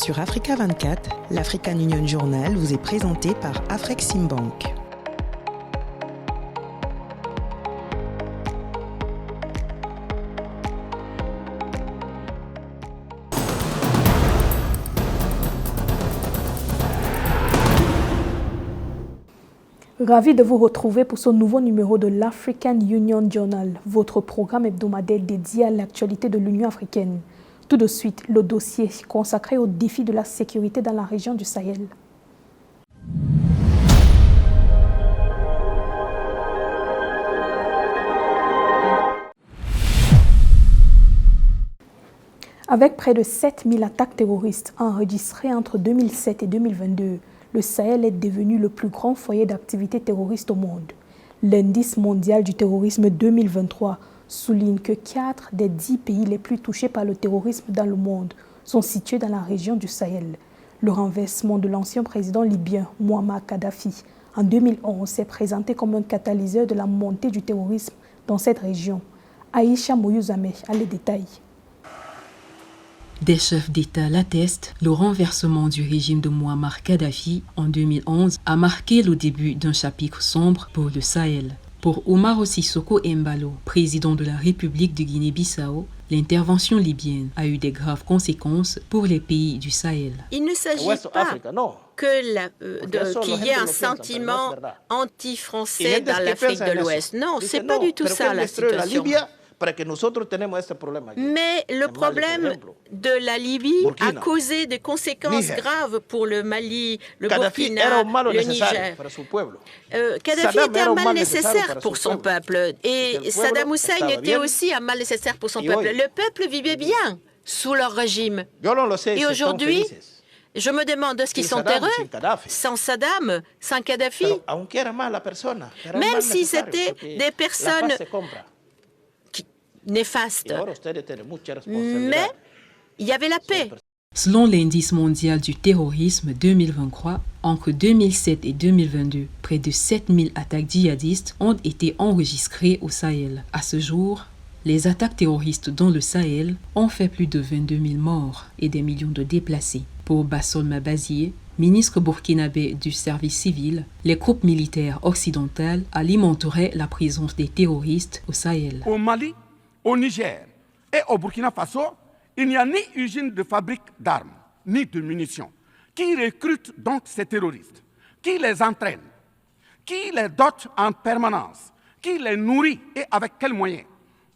Sur Africa 24, l'African Union Journal vous est présenté par Afreximbank. Ravi de vous retrouver pour ce nouveau numéro de l'African Union Journal, votre programme hebdomadaire dédié à l'actualité de l'Union africaine. Tout de suite, le dossier consacré aux défis de la sécurité dans la région du Sahel. Avec près de 7000 attaques terroristes enregistrées entre 2007 et 2022, le Sahel est devenu le plus grand foyer d'activité terroriste au monde. L'indice mondial du terrorisme 2023 souligne que 4 des 10 pays les plus touchés par le terrorisme dans le monde sont situés dans la région du Sahel. Le renversement de l'ancien président libyen Mouammar Kadhafi en 2011 s'est présenté comme un catalyseur de la montée du terrorisme dans cette région. Aïcha Moyouzameh a les détails. Des chefs d'État l'attestent, le renversement du régime de Mouammar Kadhafi en 2011 a marqué le début d'un chapitre sombre pour le Sahel. Pour Umaro Sissoko Embalo, président de la République de Guinée-Bissau, l'intervention libyenne a eu des graves conséquences pour les pays du Sahel. Il ne s'agit pas qu'il y ait un sentiment anti-français dans l'Afrique de l'Ouest. Non, ce n'est pas du tout ça la situation. Mais le problème de la Libye a causé des conséquences graves pour le Mali, le Burkina, le Niger. Kadhafi était un mal nécessaire pour son peuple et Saddam Hussein était aussi un mal nécessaire pour son peuple. Le peuple vivait bien sous leur régime. Et aujourd'hui, je me demande est-ce qu'ils sont heureux sans Saddam, sans Kadhafi, même si c'était des personnes néfaste. Mais il y avait la paix. Selon l'indice mondial du terrorisme 2023, entre 2007 et 2022, près de 7000 attaques djihadistes ont été enregistrées au Sahel. À ce jour, les attaques terroristes dans le Sahel ont fait plus de 22 000 morts et des millions de déplacés. Pour Bassol Mabazié, ministre burkinabé du service civil, les groupes militaires occidentaux alimenteraient la présence des terroristes au Sahel. Au Mali, au Niger et au Burkina Faso, il n'y a ni usine de fabrique d'armes, ni de munitions. Qui recrute donc ces terroristes? Qui les entraîne? Qui les dote en permanence? Qui les nourrit et avec quels moyens?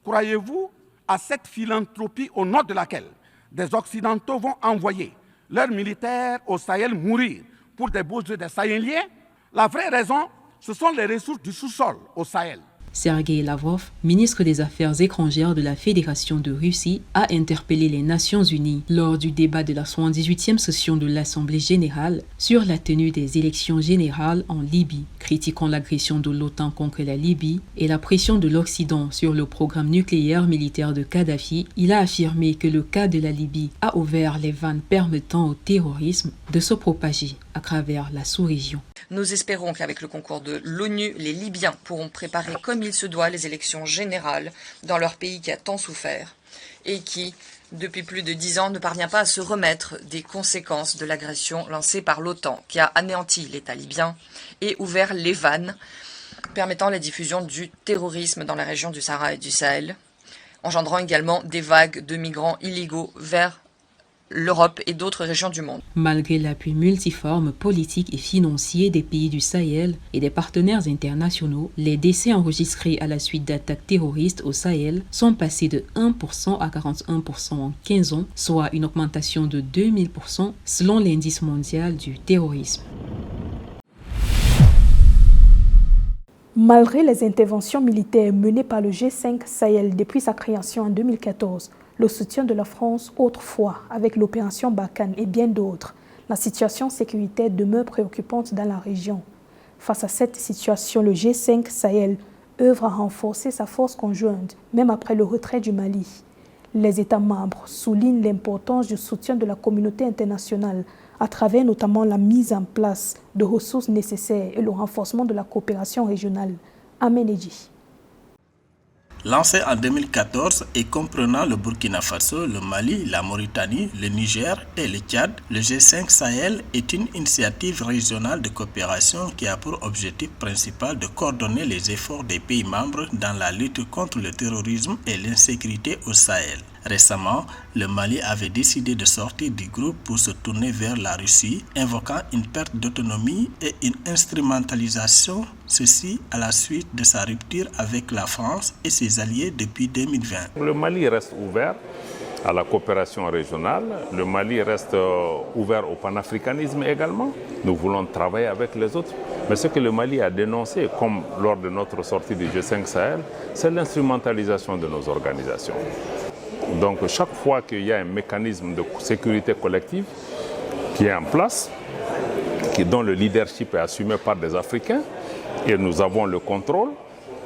Croyez-vous à cette philanthropie au nom de laquelle des Occidentaux vont envoyer leurs militaires au Sahel mourir pour des beaux yeux des Sahéliens? La vraie raison, ce sont les ressources du sous-sol au Sahel. Sergei Lavrov, ministre des Affaires étrangères de la Fédération de Russie, a interpellé les Nations Unies lors du débat de la 78e session de l'Assemblée générale sur la tenue des élections générales en Libye, critiquant l'agression de l'OTAN contre la Libye et la pression de l'Occident sur le programme nucléaire militaire de Kadhafi. Il a affirmé que le cas de la Libye a ouvert les vannes permettant au terrorisme de se propager à travers la sous-région. Nous espérons qu'avec le concours de l'ONU, les Libyens pourront préparer comme il se doit les élections générales dans leur pays qui a tant souffert et qui, depuis plus de 10 ans, ne parvient pas à se remettre des conséquences de l'agression lancée par l'OTAN qui a anéanti l'État libyen et ouvert les vannes permettant la diffusion du terrorisme dans la région du Sahara et du Sahel, engendrant également des vagues de migrants illégaux vers l'Europe et d'autres régions du monde. Malgré l'appui multiforme politique et financier des pays du Sahel et des partenaires internationaux, les décès enregistrés à la suite d'attaques terroristes au Sahel sont passés de 1% à 41% en 15 ans, soit une augmentation de 2000% selon l'indice mondial du terrorisme. Malgré les interventions militaires menées par le G5 Sahel depuis sa création en 2014, le soutien de la France autrefois avec l'opération Barkhane et bien d'autres, la situation sécuritaire demeure préoccupante dans la région. Face à cette situation, le G5 Sahel œuvre à renforcer sa force conjointe, même après le retrait du Mali. Les États membres soulignent l'importance du soutien de la communauté internationale à travers notamment la mise en place de ressources nécessaires et le renforcement de la coopération régionale. Aménéji. Lancé en 2014 et comprenant le Burkina Faso, le Mali, la Mauritanie, le Niger et le Tchad, le G5 Sahel est une initiative régionale de coopération qui a pour objectif principal de coordonner les efforts des pays membres dans la lutte contre le terrorisme et l'insécurité au Sahel. Récemment, le Mali avait décidé de sortir du groupe pour se tourner vers la Russie, invoquant une perte d'autonomie et une instrumentalisation, ceci à la suite de sa rupture avec la France et ses alliés depuis 2020. Le Mali reste ouvert à la coopération régionale, le Mali reste ouvert au panafricanisme également. Nous voulons travailler avec les autres. Mais ce que le Mali a dénoncé, comme lors de notre sortie du G5 Sahel, c'est l'instrumentalisation de nos organisations. Donc chaque fois qu'il y a un mécanisme de sécurité collective qui est en place, dont le leadership est assumé par des Africains, et nous avons le contrôle,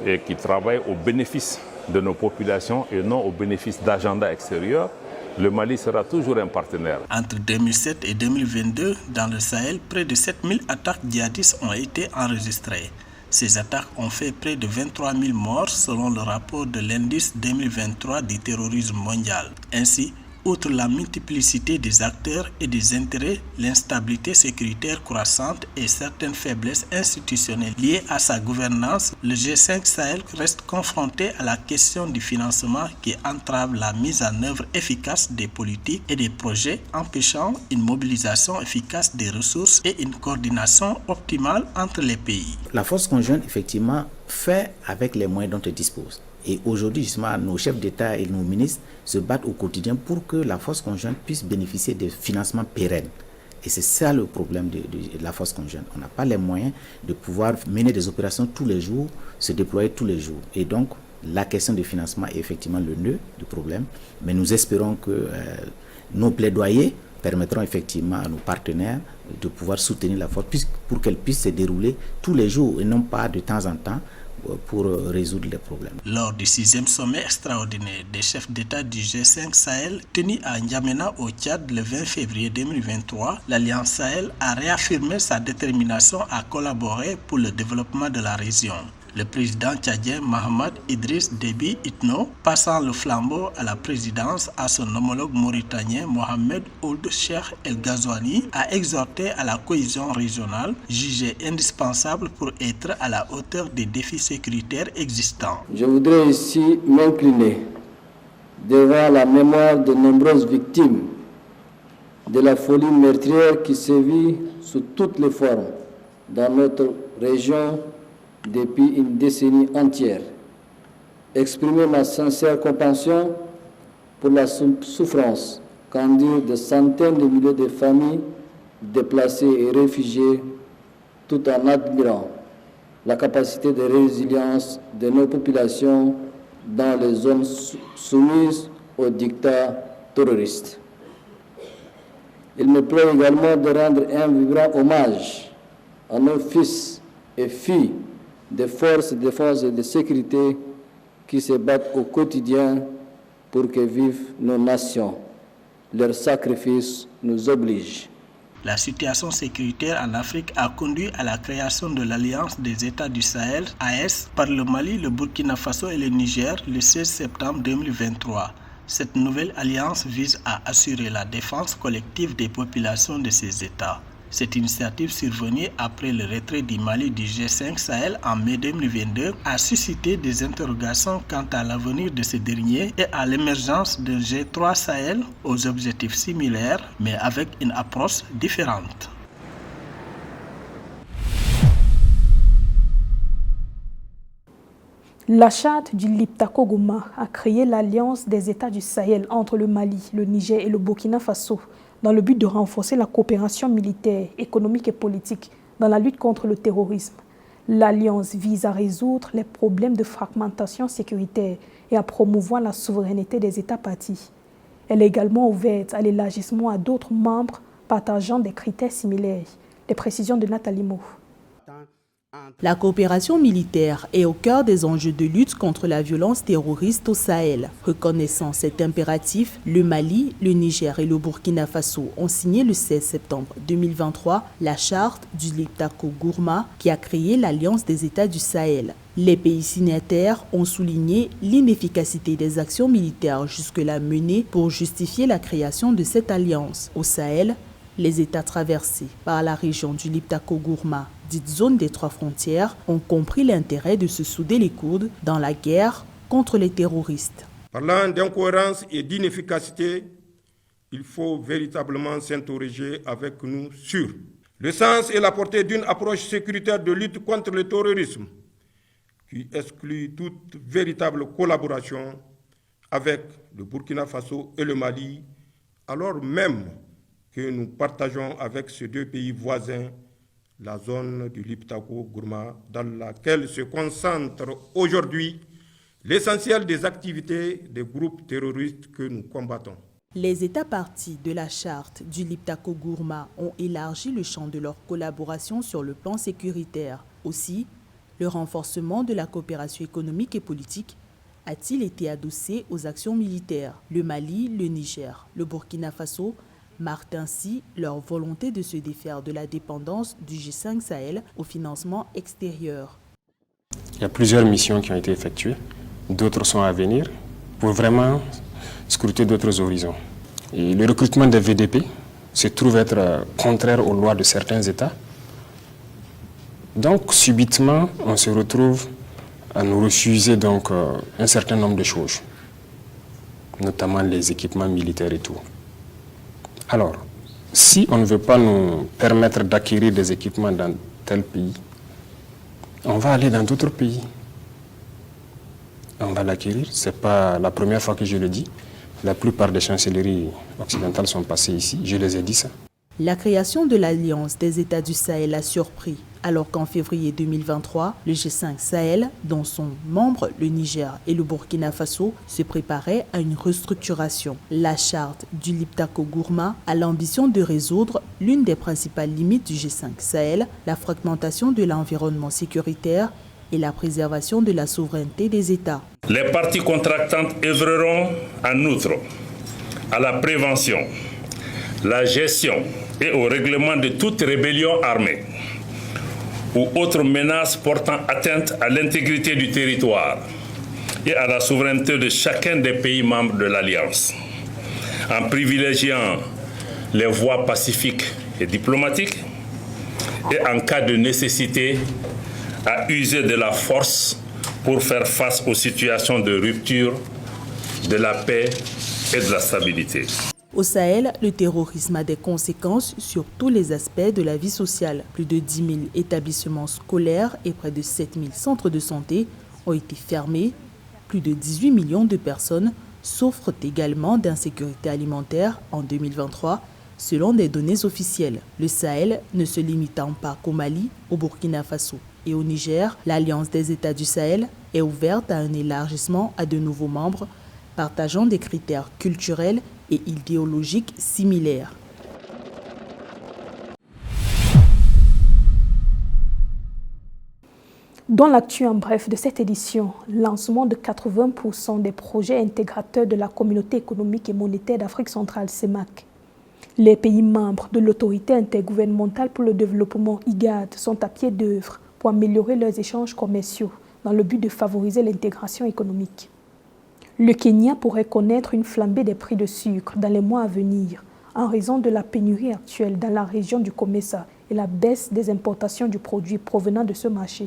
et qui travaille au bénéfice de nos populations et non au bénéfice d'agenda extérieur, le Mali sera toujours un partenaire. Entre 2007 et 2022, dans le Sahel, près de 7000 attaques djihadistes ont été enregistrées. Ces attaques ont fait près de 23 000 morts selon le rapport de l'indice 2023 du terrorisme mondial. Ainsi, outre la multiplicité des acteurs et des intérêts, l'instabilité sécuritaire croissante et certaines faiblesses institutionnelles liées à sa gouvernance, le G5 Sahel reste confronté à la question du financement qui entrave la mise en œuvre efficace des politiques et des projets, empêchant une mobilisation efficace des ressources et une coordination optimale entre les pays. La force conjointe, effectivement, fait avec les moyens dont elle dispose. Et aujourd'hui, justement, nos chefs d'État et nos ministres se battent au quotidien pour que la force conjointe puisse bénéficier de financements pérennes. Et c'est ça le problème de la force conjointe. On n'a pas les moyens de pouvoir mener des opérations tous les jours, se déployer tous les jours. Et donc, la question du financement est effectivement le nœud du problème. Mais nous espérons que nos plaidoyers permettront effectivement à nos partenaires de pouvoir soutenir la force pour qu'elle puisse se dérouler tous les jours et non pas de temps en temps, pour résoudre les problèmes. Lors du 6e sommet extraordinaire des chefs d'État du G5 Sahel tenu à N'Djamena au Tchad le 20 février 2023, l'Alliance Sahel a réaffirmé sa détermination à collaborer pour le développement de la région. Le président tchadien Mohamed Idriss Déby Itno, passant le flambeau à la présidence à son homologue mauritanien Mohamed Ould Cheikh El Ghazouani, a exhorté à la cohésion régionale, jugée indispensable pour être à la hauteur des défis sécuritaires existants. Je voudrais ici m'incliner devant la mémoire de nombreuses victimes de la folie meurtrière qui sévit sous toutes les formes dans notre région depuis une décennie entière. Exprimer ma sincère compassion pour la souffrance qu'endurent de centaines de milliers de familles déplacées et réfugiées, tout en admirant la capacité de résilience de nos populations dans les zones soumises aux dictats terroristes. Il me plaît également de rendre un vibrant hommage à nos fils et filles des forces de défense et de sécurité qui se battent au quotidien pour que vivent nos nations. Leur sacrifice nous oblige. La situation sécuritaire en Afrique a conduit à la création de l'Alliance des États du Sahel, AES, par le Mali, le Burkina Faso et le Niger le 16 septembre 2023. Cette nouvelle alliance vise à assurer la défense collective des populations de ces États. Cette initiative survenue après le retrait du Mali du G5 Sahel en mai 2022 a suscité des interrogations quant à l'avenir de ce dernier et à l'émergence d'un G3 Sahel aux objectifs similaires mais avec une approche différente. La charte du Liptako Gouma a créé l'Alliance des États du Sahel entre le Mali, le Niger et le Burkina Faso dans le but de renforcer la coopération militaire, économique et politique dans la lutte contre le terrorisme. L'Alliance vise à résoudre les problèmes de fragmentation sécuritaire et à promouvoir la souveraineté des États parties. Elle est également ouverte à l'élargissement à d'autres membres partageant des critères similaires. Les précisions de Nathalie Mou. La coopération militaire est au cœur des enjeux de lutte contre la violence terroriste au Sahel. Reconnaissant cet impératif, le Mali, le Niger et le Burkina Faso ont signé le 16 septembre 2023 la charte du Liptako Gouma qui a créé l'Alliance des États du Sahel. Les pays signataires ont souligné l'inefficacité des actions militaires jusque-là menées pour justifier la création de cette alliance. Au Sahel, les États traversés par la région du Liptako-Gourma, dite zone des trois frontières, ont compris l'intérêt de se souder les coudes dans la guerre contre les terroristes. Parlant d'incohérence et d'inefficacité, il faut véritablement s'interroger avec nous sur le sens et la portée d'une approche sécuritaire de lutte contre le terrorisme qui exclut toute véritable collaboration avec le Burkina Faso et le Mali, alors même que nous partageons avec ces deux pays voisins la zone du Liptako-Gourma dans laquelle se concentre aujourd'hui l'essentiel des activités des groupes terroristes que nous combattons. Les États parties de la charte du Liptako-Gourma ont élargi le champ de leur collaboration sur le plan sécuritaire. Aussi, le renforcement de la coopération économique et politique a-t-il été adossé aux actions militaires. Le Mali, le Niger, le Burkina Faso marquent ainsi leur volonté de se défaire de la dépendance du G5 Sahel au financement extérieur. Il y a plusieurs missions qui ont été effectuées, d'autres sont à venir pour vraiment scruter d'autres horizons. Et le recrutement des VDP se trouve être contraire aux lois de certains États. Donc, subitement, on se retrouve à nous refuser un certain nombre de choses, notamment les équipements militaires et tout. Alors, si on ne veut pas nous permettre d'acquérir des équipements dans tel pays, on va aller dans d'autres pays. On va l'acquérir. Ce n'est pas la première fois que je le dis. La plupart des chancelleries occidentales sont passées ici. Je les ai dit ça. La création de l'Alliance des États du Sahel a surpris, alors qu'en février 2023, le G5 Sahel, dont sont membres le Niger et le Burkina Faso, se préparait à une restructuration. La charte du Liptako-Gourma a l'ambition de résoudre l'une des principales limites du G5 Sahel, la fragmentation de l'environnement sécuritaire et la préservation de la souveraineté des États. Les parties contractantes œuvreront en outre à la prévention, la gestion et au règlement de toute rébellion armée ou autre menace portant atteinte à l'intégrité du territoire et à la souveraineté de chacun des pays membres de l'Alliance, en privilégiant les voies pacifiques et diplomatiques et en cas de nécessité à user de la force pour faire face aux situations de rupture de la paix et de la stabilité. Au Sahel, le terrorisme a des conséquences sur tous les aspects de la vie sociale. Plus de 10 000 établissements scolaires et près de 7 000 centres de santé ont été fermés. Plus de 18 millions de personnes souffrent également d'insécurité alimentaire en 2023, selon des données officielles. Le Sahel ne se limitant pas qu'au Mali, au Burkina Faso et au Niger, l'Alliance des États du Sahel est ouverte à un élargissement à de nouveaux membres, partageant des critères culturels et idéologiques similaires. Dans l'actu en bref de cette édition, lancement de 80% des projets intégrateurs de la Communauté économique et monétaire d'Afrique centrale, CEMAC. Les pays membres de l'autorité intergouvernementale pour le développement IGAD sont à pied d'œuvre pour améliorer leurs échanges commerciaux dans le but de favoriser l'intégration économique. Le Kenya pourrait connaître une flambée des prix de sucre dans les mois à venir en raison de la pénurie actuelle dans la région du Komesa et la baisse des importations du produit provenant de ce marché.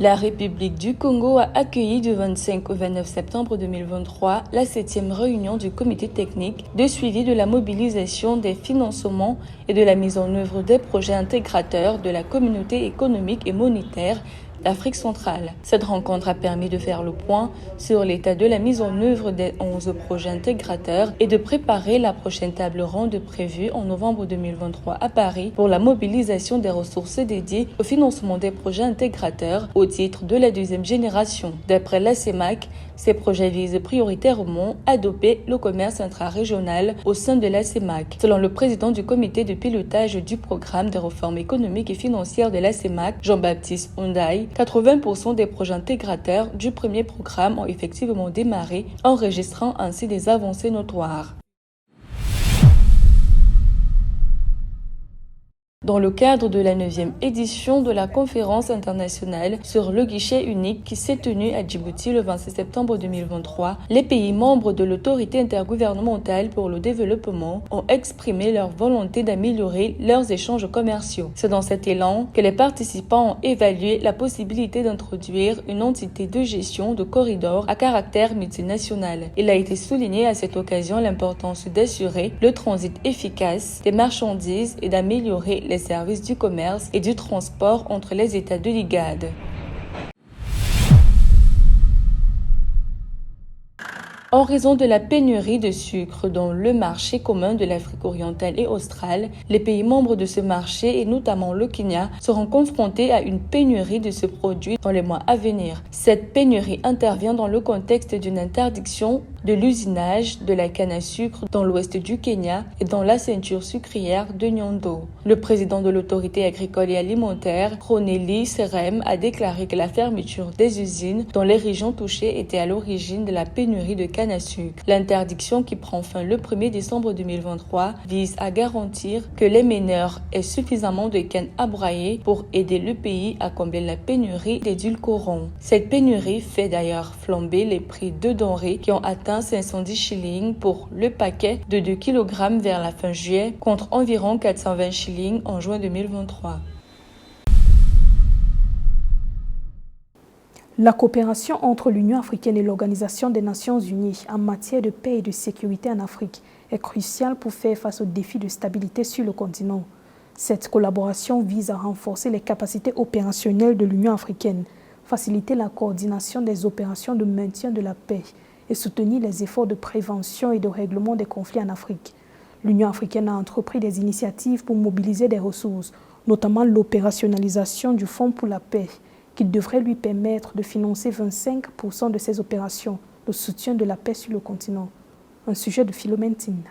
La République du Congo a accueilli du 25 au 29 septembre 2023 la 7e réunion du comité technique de suivi de la mobilisation des financements et de la mise en œuvre des projets intégrateurs de la communauté économique et monétaire d'Afrique centrale. Cette rencontre a permis de faire le point sur l'état de la mise en œuvre des 11 projets intégrateurs et de préparer la prochaine table ronde prévue en novembre 2023 à Paris pour la mobilisation des ressources dédiées au financement des projets intégrateurs au titre de la deuxième génération. D'après la CEMAC, ces projets visent prioritairement à doper le commerce intra-régional au sein de la CEMAC. Selon le président du comité de pilotage du programme de réforme économique et financière de la CEMAC, Jean-Baptiste Ondaï, 80% des projets intégrateurs du premier programme ont effectivement démarré, enregistrant ainsi des avancées notoires. Dans le cadre de la 9e édition de la conférence internationale sur le guichet unique qui s'est tenue à Djibouti le 26 septembre 2023, les pays membres de l'autorité intergouvernementale pour le développement ont exprimé leur volonté d'améliorer leurs échanges commerciaux. C'est dans cet élan que les participants ont évalué la possibilité d'introduire une entité de gestion de corridors à caractère multinational. Il a été souligné à cette occasion l'importance d'assurer le transit efficace des marchandises et d'améliorer les services du commerce et du transport entre les États de l'IGAD. En raison de la pénurie de sucre dans le marché commun de l'Afrique orientale et australe, les pays membres de ce marché, et notamment le Kenya, seront confrontés à une pénurie de ce produit dans les mois à venir. Cette pénurie intervient dans le contexte d'une interdiction de l'usinage de la canne à sucre dans l'ouest du Kenya et dans la ceinture sucrière de Nyondo. Le président de l'autorité agricole et alimentaire, Roneli Serem, a déclaré que la fermeture des usines dans les régions touchées était à l'origine de la pénurie de canne à sucre. L'interdiction qui prend fin le 1er décembre 2023 vise à garantir que les mineurs aient suffisamment de canne à brailler pour aider le pays à combler la pénurie d'édulcorants. Cette pénurie fait d'ailleurs flamber les prix de denrées qui ont atteint 510 shillings pour le paquet de 2 kg vers la fin juillet contre environ 420 shillings en juin 2023. La coopération entre l'Union africaine et l'Organisation des Nations unies en matière de paix et de sécurité en Afrique est cruciale pour faire face aux défis de stabilité sur le continent. Cette collaboration vise à renforcer les capacités opérationnelles de l'Union africaine, faciliter la coordination des opérations de maintien de la paix et soutenir les efforts de prévention et de règlement des conflits en Afrique. L'Union africaine a entrepris des initiatives pour mobiliser des ressources, notamment l'opérationnalisation du Fonds pour la paix, qui devrait lui permettre de financer 25% de ses opérations, le soutien de la paix sur le continent. Un sujet de Philomène Tinna.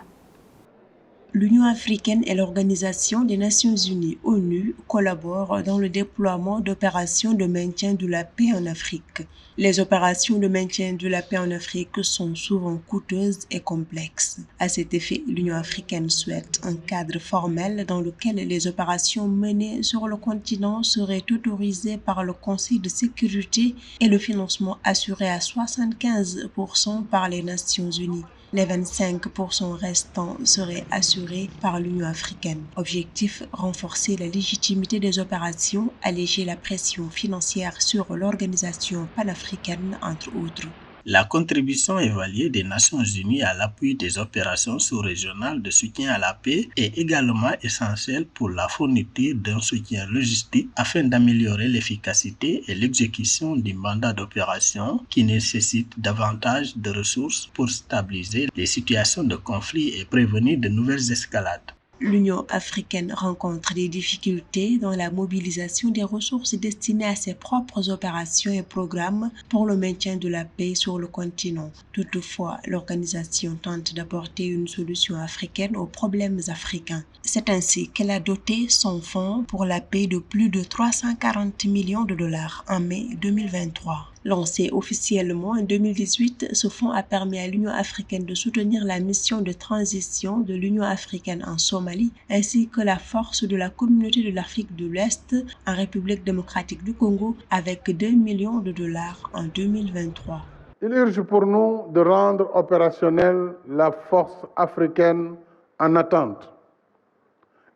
L'Union africaine et l'Organisation des Nations unies, ONU, collaborent dans le déploiement d'opérations de maintien de la paix en Afrique. Les opérations de maintien de la paix en Afrique sont souvent coûteuses et complexes. À cet effet, l'Union africaine souhaite un cadre formel dans lequel les opérations menées sur le continent seraient autorisées par le Conseil de sécurité et le financement assuré à 75% par les Nations unies. Les 25% restants seraient assurés par l'Union africaine. Objectif, renforcer la légitimité des opérations, alléger la pression financière sur l'organisation panafricaine, entre autres. La contribution évaluée des Nations unies à l'appui des opérations sous-régionales de soutien à la paix est également essentielle pour la fourniture d'un soutien logistique afin d'améliorer l'efficacité et l'exécution du mandat d'opération qui nécessite davantage de ressources pour stabiliser les situations de conflit et prévenir de nouvelles escalades. L'Union africaine rencontre des difficultés dans la mobilisation des ressources destinées à ses propres opérations et programmes pour le maintien de la paix sur le continent. Toutefois, l'organisation tente d'apporter une solution africaine aux problèmes africains. C'est ainsi qu'elle a doté son fonds pour la paix de plus de 340 millions de dollars en mai 2023. Lancé officiellement en 2018, ce fonds a permis à l'Union africaine de soutenir la mission de transition de l'Union africaine en Somalie, ainsi que la force de la communauté de l'Afrique de l'Est en République démocratique du Congo, avec 2 millions de dollars en 2023. Il urge pour nous de rendre opérationnelle la force africaine en attente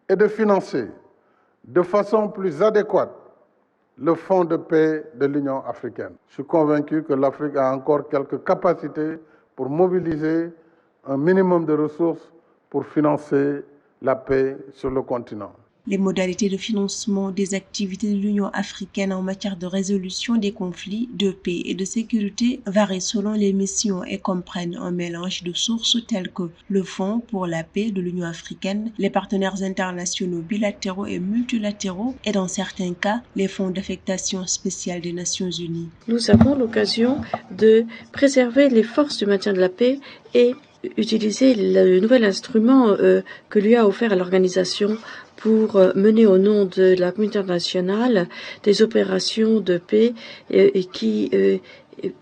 et de financer de façon plus adéquate le Fonds de paix de l'Union africaine. Je suis convaincu que l'Afrique a encore quelques capacités pour mobiliser un minimum de ressources pour financer la paix sur le continent. Les modalités de financement des activités de l'Union africaine en matière de résolution des conflits, de paix et de sécurité varient selon les missions et comprennent un mélange de sources telles que le Fonds pour la paix de l'Union africaine, les partenaires internationaux bilatéraux et multilatéraux et dans certains cas, les fonds d'affectation spéciale des Nations unies. Nous avons l'occasion de préserver les forces du maintien de la paix et utiliser le nouvel instrument que lui a offert à l'organisation pour mener au nom de la communauté internationale des opérations de paix et qui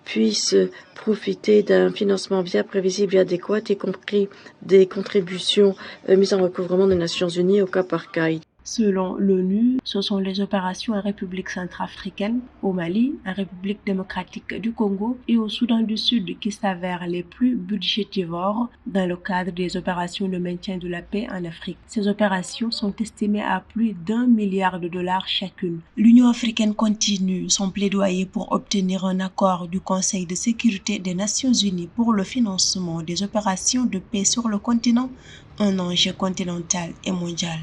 puissent profiter d'un financement viable, prévisible et adéquat, y compris des contributions mises en recouvrement des Nations Unies au cas par cas. Selon l'ONU, ce sont les opérations en République centrafricaine, au Mali, en République démocratique du Congo et au Soudan du Sud qui s'avèrent les plus budgétivores dans le cadre des opérations de maintien de la paix en Afrique. Ces opérations sont estimées à plus d'1 milliard de dollars chacune. L'Union africaine continue son plaidoyer pour obtenir un accord du Conseil de sécurité des Nations unies pour le financement des opérations de paix sur le continent, un enjeu continental et mondial.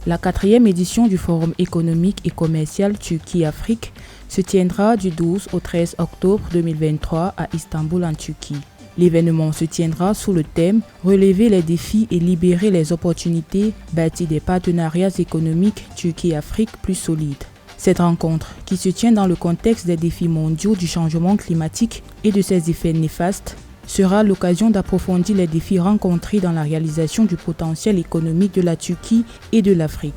La 4e édition du Forum économique et commercial Turquie-Afrique se tiendra du 12 au 13 octobre 2023 à Istanbul en Turquie. L'événement se tiendra sous le thème « Relever les défis et libérer les opportunités, bâtir des partenariats économiques Turquie-Afrique plus solides ». Cette rencontre, qui se tient dans le contexte des défis mondiaux du changement climatique et de ses effets néfastes, sera l'occasion d'approfondir les défis rencontrés dans la réalisation du potentiel économique de la Turquie et de l'Afrique.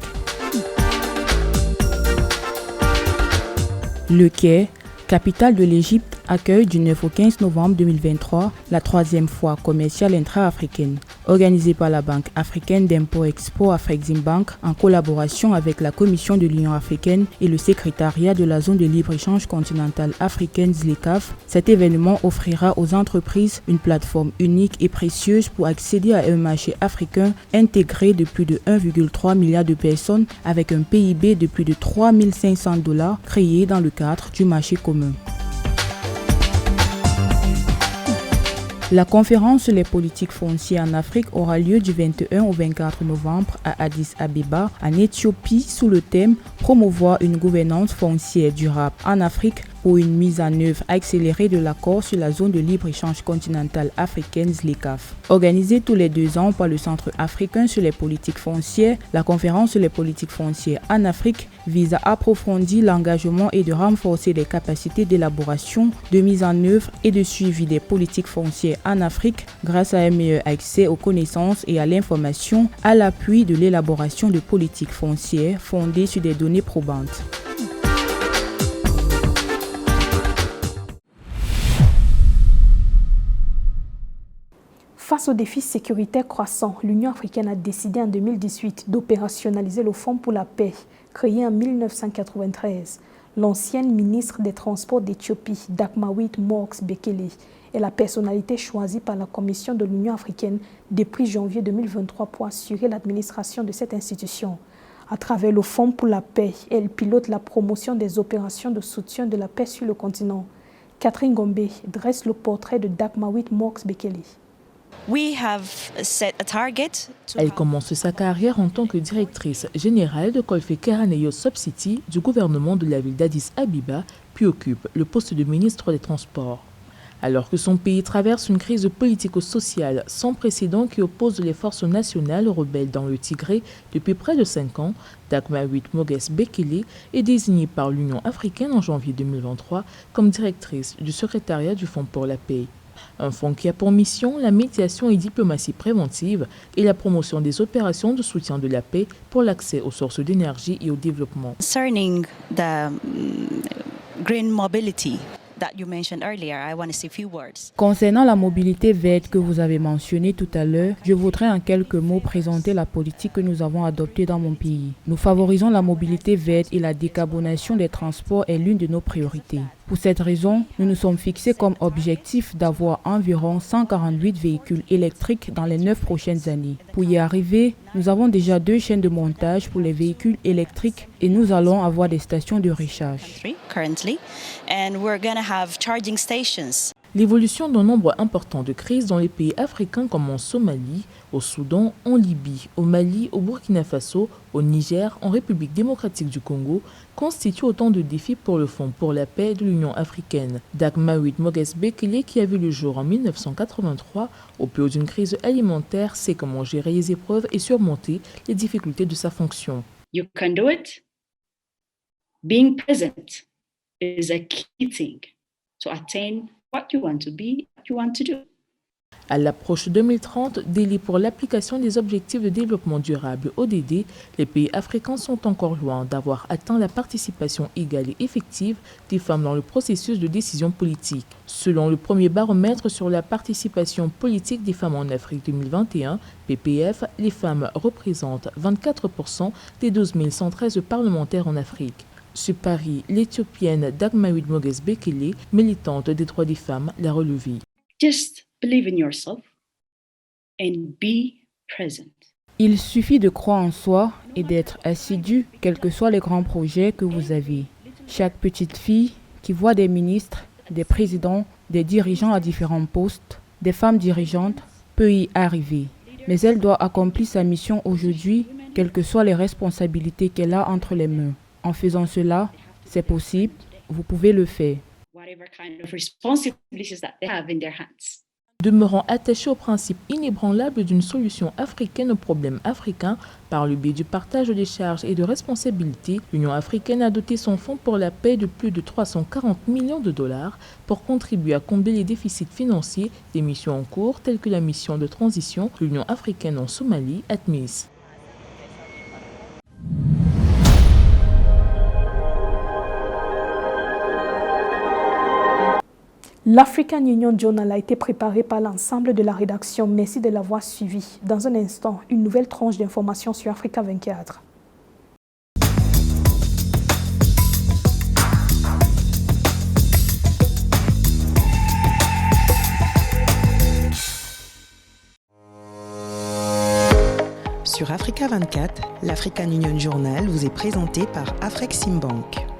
Le Caire, capitale de l'Égypte, accueille du 9 au 15 novembre 2023 la 3e foire commerciale intra-africaine, organisée par la Banque africaine d'import-export Afreximbank en collaboration avec la Commission de l'Union africaine et le secrétariat de la zone de libre-échange continentale africaine ZLECAf. Cet événement offrira aux entreprises une plateforme unique et précieuse pour accéder à un marché africain intégré de plus de 1,3 milliard de personnes avec un PIB de plus de 3 500 $ créé dans le cadre du marché commun. La conférence sur les politiques foncières en Afrique aura lieu du 21 au 24 novembre à Addis Abeba, en Éthiopie, sous le thème « Promouvoir une gouvernance foncière durable en Afrique » pour une mise en œuvre accélérée de l'accord sur la zone de libre-échange continentale africaine ZLECAf. Organisée tous les 2 ans par le Centre africain sur les politiques foncières, la conférence sur les politiques foncières en Afrique vise à approfondir l'engagement et de renforcer les capacités d'élaboration, de mise en œuvre et de suivi des politiques foncières en Afrique grâce à un meilleur accès aux connaissances et à l'information à l'appui de l'élaboration de politiques foncières fondées sur des données probantes. Face aux défis sécuritaires croissants, l'Union africaine a décidé en 2018 d'opérationnaliser le Fonds pour la paix, créé en 1993. L'ancienne ministre des Transports d'Éthiopie, Dakmawit Morks Bekele, est la personnalité choisie par la Commission de l'Union africaine depuis janvier 2023 pour assurer l'administration de cette institution. À travers le Fonds pour la paix, elle pilote la promotion des opérations de soutien de la paix sur le continent. Catherine Gombe dresse le portrait de Dakmawit Morks Bekele. Elle commence sa carrière en tant que directrice générale de Kolfe Karaneyo Subcity du gouvernement de la ville d'Addis Abeba, puis occupe le poste de ministre des Transports. Alors que son pays traverse une crise politico-sociale sans précédent qui oppose les forces nationales rebelles dans le Tigré depuis près de 5 ans, Dakmawit Morks Bekele est désignée par l'Union africaine en janvier 2023 comme directrice du secrétariat du Fonds pour la paix. Un fonds qui a pour mission la médiation et diplomatie préventive et la promotion des opérations de soutien de la paix pour l'accès aux sources d'énergie et au développement. Concerning the green mobility that you mentioned earlier, I want to say a few words. Concernant la mobilité verte que vous avez mentionnée tout à l'heure, je voudrais en quelques mots présenter la politique que nous avons adoptée dans mon pays. Nous favorisons la mobilité verte et la décarbonation des transports est l'une de nos priorités. Pour cette raison, nous nous sommes fixés comme objectif d'avoir environ 148 véhicules électriques dans les 9 prochaines années. Pour y arriver, nous avons déjà 2 chaînes de montage pour les véhicules électriques et nous allons avoir des stations de recharge. L'évolution d'un nombre important de crises dans les pays africains comme en Somalie, au Soudan, en Libye, au Mali, au Burkina Faso, au Niger, en République démocratique du Congo, constituent autant de défis pour le Fonds pour la paix de l'Union africaine. Dakmawit Morks Bekele, qui a vu le jour en 1983, au plus haut d'une crise alimentaire, sait comment gérer les épreuves et surmonter les difficultés de sa fonction. You can do it. Being present is a key thing to attain what you want to be, what you want to do. À l'approche 2030, délai pour l'application des objectifs de développement durable ODD, les pays africains sont encore loin d'avoir atteint la participation égale et effective des femmes dans le processus de décision politique. Selon le premier baromètre sur la participation politique des femmes en Afrique 2021, PPF, les femmes représentent 24% des 12 113 parlementaires en Afrique. Sur Paris, l'Éthiopienne Dagmawit Moges Bekele, militante des droits des femmes, l'a relevé. Just believe in yourself and be present. Il suffit de croire en soi et d'être assidu, quels que soient les grands projets que vous avez. Chaque petite fille qui voit des ministres, des présidents, des dirigeants à différents postes, des femmes dirigeantes, peut y arriver. Mais elle doit accomplir sa mission aujourd'hui, quelles que soient les responsabilités qu'elle a entre les mains. En faisant cela, c'est possible, vous pouvez le faire. Demeurant attaché au principe inébranlable d'une solution africaine aux problèmes africains par le biais du partage des charges et de responsabilités, l'Union africaine a doté son fonds pour la paix de plus de 340 millions de dollars pour contribuer à combler les déficits financiers des missions en cours telles que la mission de transition de l'Union africaine en Somalie, ATMIS. L'African Union Journal a été préparé par l'ensemble de la rédaction. Merci de l'avoir suivi. Dans un instant, une nouvelle tranche d'informations sur Africa 24. Sur Africa 24, l'African Union Journal vous est présenté par Afreximbank.